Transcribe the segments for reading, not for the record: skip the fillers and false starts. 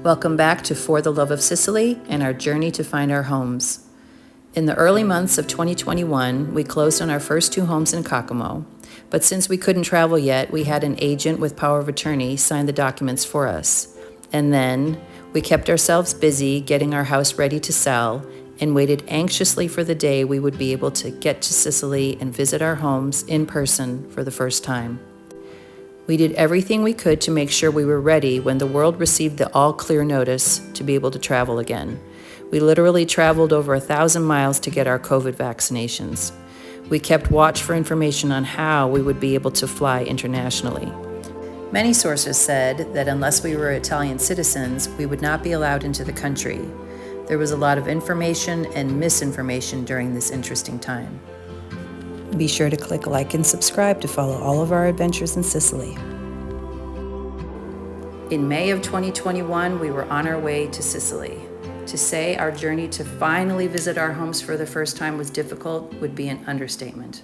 Welcome back to For the Love of Sicily and our journey to find our homes. In the early months of 2021, we closed on our first 2 homes in Kokomo, but since we couldn't travel yet, we had an agent with power of attorney sign the documents for us. And then we kept ourselves busy getting our house ready to sell and waited anxiously for the day we would be able to get to Sicily and visit our homes in person for the first time. We did everything we could to make sure we were ready when the world received the all-clear notice to be able to travel again. We literally traveled over 1,000 miles to get our COVID vaccinations. We kept watch for information on how we would be able to fly internationally. Many sources said that unless we were Italian citizens, we would not be allowed into the country. There was a lot of information and misinformation during this interesting time. Be sure to click like and subscribe to follow all of our adventures in Sicily. In May of 2021, we were on our way to Sicily. To say our journey to finally visit our homes for the first time was difficult would be an understatement.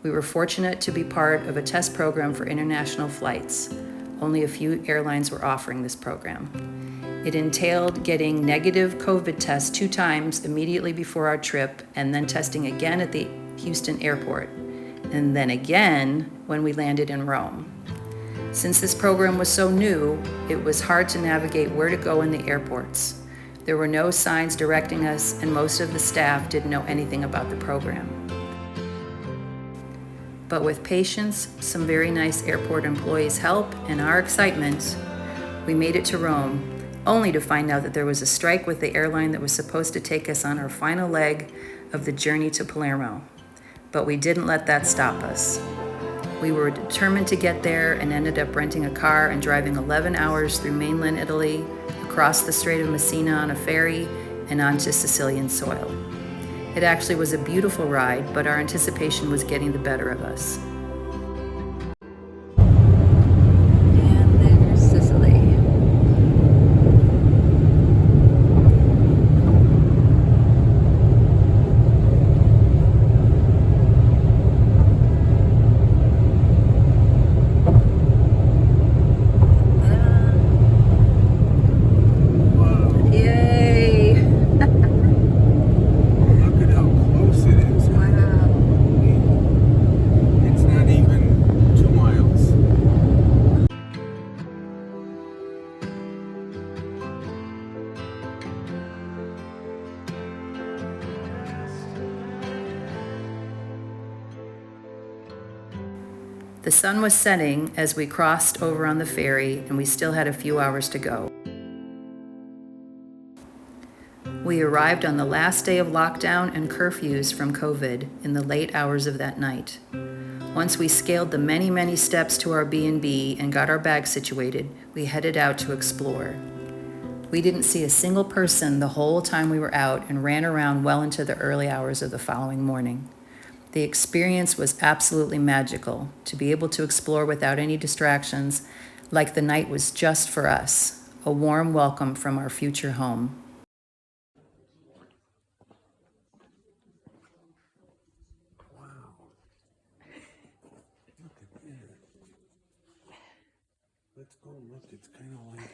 We were fortunate to be part of a test program for international flights. Only a few airlines were offering this program. It entailed getting negative COVID tests 2 times immediately before our trip and then testing again at the Houston airport, and then again when we landed in Rome. Since this program was so new, it was hard to navigate where to go in the airports. There were no signs directing us, and most of the staff didn't know anything about the program. But with patience, some very nice airport employees' help, and our excitement, we made it to Rome, only to find out that there was a strike with the airline that was supposed to take us on our final leg of the journey to Palermo. But we didn't let that stop us. We were determined to get there and ended up renting a car and driving 11 hours through mainland Italy, across the Strait of Messina on a ferry, and onto Sicilian soil. It actually was a beautiful ride, but our anticipation was getting the better of us. And there's Sicily. The sun was setting as we crossed over on the ferry, and we still had a few hours to go. We arrived on the last day of lockdown and curfews from COVID in the late hours of that night. Once we scaled the many steps to our B&B and got our bags situated, we headed out to explore. We didn't see a single person the whole time we were out and ran around well into the early hours of the following morning. The experience was absolutely magical, to be able to explore without any distractions, like the night was just for us, a warm welcome from our future home. Wow. Look at that. Let's go look. It's kind of like...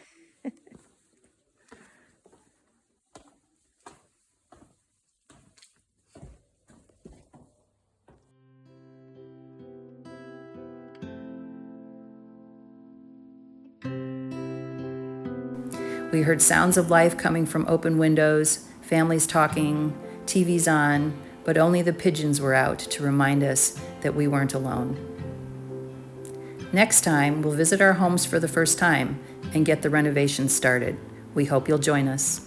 We heard sounds of life coming from open windows, families talking, TVs on, but only the pigeons were out to remind us that we weren't alone. Next time, we'll visit our homes for the first time and get the renovations started. We hope you'll join us.